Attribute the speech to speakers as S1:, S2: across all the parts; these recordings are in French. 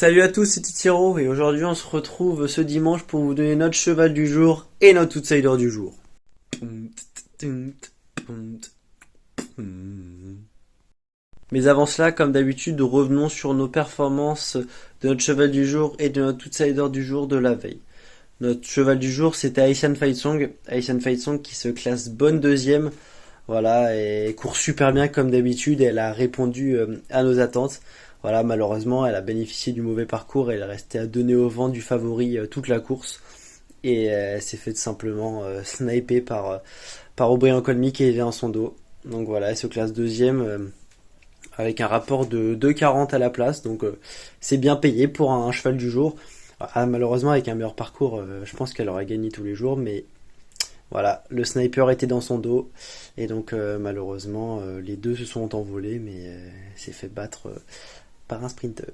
S1: Salut à tous, c'est Titiro et aujourd'hui on se retrouve ce dimanche pour vous donner notre cheval du jour et notre outsider du jour. Mais avant cela, comme d'habitude, revenons sur nos performances de notre cheval du jour et de notre outsider du jour de la veille. Notre cheval du jour c'était Asian Fight Song. Asian Fight Song qui se classe bonne deuxième. Voilà, et court super bien comme d'habitude, elle a répondu à nos attentes. Voilà, malheureusement, elle a bénéficié du mauvais parcours et elle est restée à donner au vent du favori toute la course. Et elle s'est fait simplement sniper par O'Brien Colmy qui est en son dos. Donc voilà, elle se classe deuxième avec un rapport de 2,40 à la place. Donc c'est bien payé pour un cheval du jour. Malheureusement, avec un meilleur parcours, je pense qu'elle aurait gagné tous les jours, mais voilà, le sniper était dans son dos et donc malheureusement les deux se sont envolés, mais s'est fait battre par un sprinter.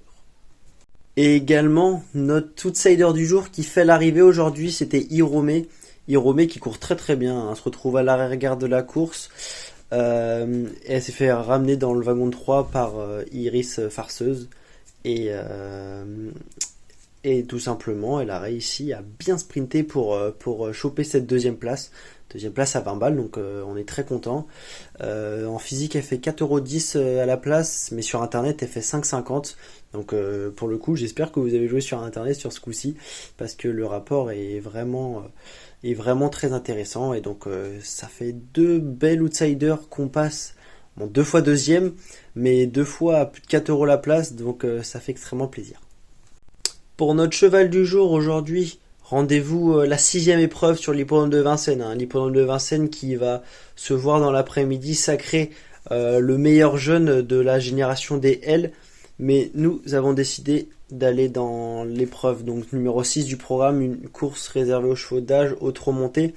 S1: Et également notre outsider du jour qui fait l'arrivée aujourd'hui, c'était Hirome. Hirome qui court très très bien, se retrouve à l'arrière-garde de la course. Et elle s'est fait ramener dans le wagon 3 par Iris Farceuse et tout simplement, elle a réussi à bien sprinter pour choper cette deuxième place. Deuxième place à 20 balles, donc on est très content. En physique, elle fait 4,10 € à la place, mais sur internet, elle fait 5,50. Donc pour le coup, j'espère que vous avez joué sur internet sur ce coup-ci, parce que le rapport est vraiment très intéressant. Et donc ça fait deux belles outsiders qu'on passe. Bon, deux fois deuxième, mais deux fois à plus de 4 € la place, donc ça fait extrêmement plaisir. Pour notre cheval du jour aujourd'hui, rendez-vous la 6e épreuve sur l'hippodrome de Vincennes. L'hippodrome de Vincennes qui va se voir dans l'après-midi sacré le meilleur jeune de la génération des L. Mais nous avons décidé d'aller dans l'épreuve donc numéro 6 du programme, une course réservée aux chevaux d'âge, au trot monté,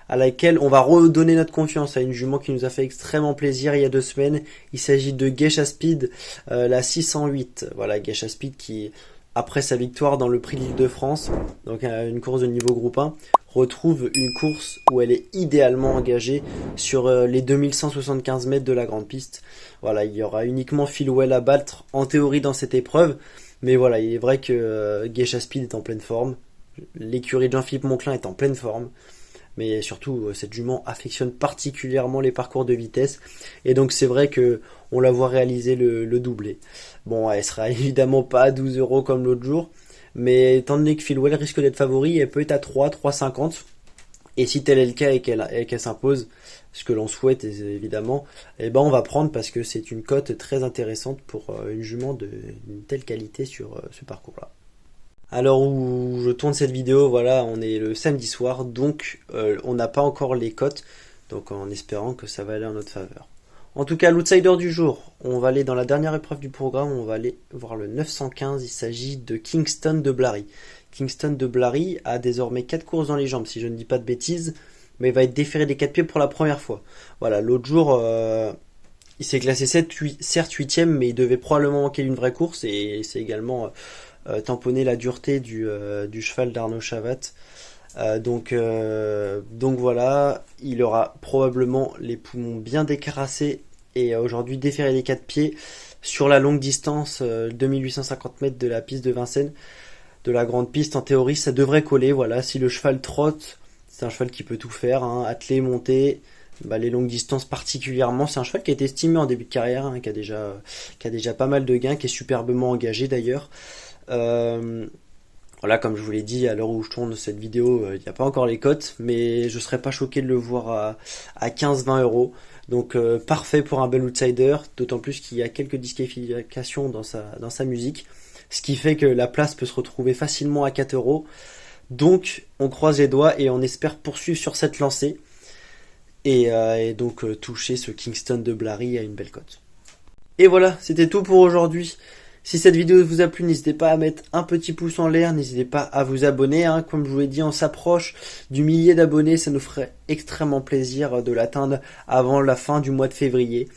S1: à laquelle on va redonner notre confiance à une jument qui nous a fait extrêmement plaisir il y a 2 semaines. Il s'agit de Geisha Speed, la 608. Voilà, Geisha Speed qui, après sa victoire dans le prix de l'Île-de-France, donc une course de niveau groupe 1, retrouve une course où elle est idéalement engagée sur les 2175 mètres de la grande piste. Voilà, il y aura uniquement Philwell à battre en théorie dans cette épreuve, mais voilà, il est vrai que Geisha Speed est en pleine forme, l'écurie de Jean-Philippe Monclin est en pleine forme, mais surtout cette jument affectionne particulièrement les parcours de vitesse, et donc c'est vrai que on la voit réaliser le doublé. Bon, elle sera évidemment pas à 12 € comme l'autre jour, mais étant donné que Philwell risque d'être favori, elle peut être à 3,50, et si tel est le cas et qu'elle s'impose, ce que l'on souhaite évidemment, eh ben on va prendre parce que c'est une cote très intéressante pour une jument d'une telle qualité sur ce parcours-là. Alors où je tourne cette vidéo, voilà, on est le samedi soir, donc on n'a pas encore les cotes, donc en espérant que ça va aller en notre faveur. En tout cas, l'outsider du jour, on va aller dans la dernière épreuve du programme, on va aller voir le 915, il s'agit de Kingston de Blary. Kingston de Blary a désormais 4 courses dans les jambes, si je ne dis pas de bêtises, mais il va être déféré des 4 pieds pour la première fois. Voilà, l'autre jour, il s'est classé certes 8ème, mais il devait probablement manquer d'une vraie course, et c'est également tamponner la dureté du cheval d'Arnaud Chavat. Donc voilà, il aura probablement les poumons bien décarassés et aujourd'hui déféré des 4 pieds sur la longue distance, 2850 mètres de la piste de Vincennes, de la grande piste. En théorie, ça devrait coller. Voilà, si le cheval trotte, c'est un cheval qui peut tout faire, atteler, monter. Les longues distances particulièrement, c'est un cheval qui a été estimé en début de carrière, qui a déjà pas mal de gains, qui est superbement engagé d'ailleurs. Voilà, comme je vous l'ai dit, à l'heure où je tourne cette vidéo, il n'y a pas encore les cotes, mais je serais pas choqué de le voir à 15-20 €. Donc parfait pour un bel outsider, d'autant plus qu'il y a quelques disqualifications dans sa musique, ce qui fait que la place peut se retrouver facilement à 4 €. Donc on croise les doigts et on espère poursuivre sur cette lancée et donc toucher ce Kingston de Blary à une belle cote. Et voilà, c'était tout pour aujourd'hui. Si cette vidéo vous a plu, n'hésitez pas à mettre un petit pouce en l'air, n'hésitez pas à vous abonner. Comme je vous l'ai dit, on s'approche du millier d'abonnés, ça nous ferait extrêmement plaisir de l'atteindre avant la fin du mois de février.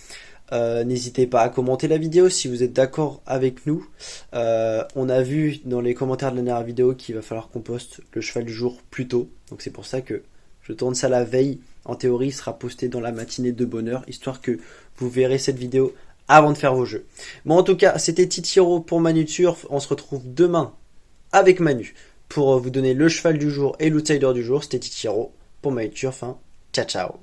S1: N'hésitez pas à commenter la vidéo si vous êtes d'accord avec nous. On a vu dans les commentaires de la dernière vidéo qu'il va falloir qu'on poste le cheval du jour plus tôt. Donc c'est pour ça que je tourne ça la veille. En théorie, il sera posté dans la matinée de bonne heure, histoire que vous verrez cette vidéo avant de faire vos jeux. Bon, en tout cas, c'était Titiro pour Manu Turf. On se retrouve demain avec Manu pour vous donner le cheval du jour et l'outsider du jour. C'était Titiro pour Manu Turf. Hein. Ciao, ciao.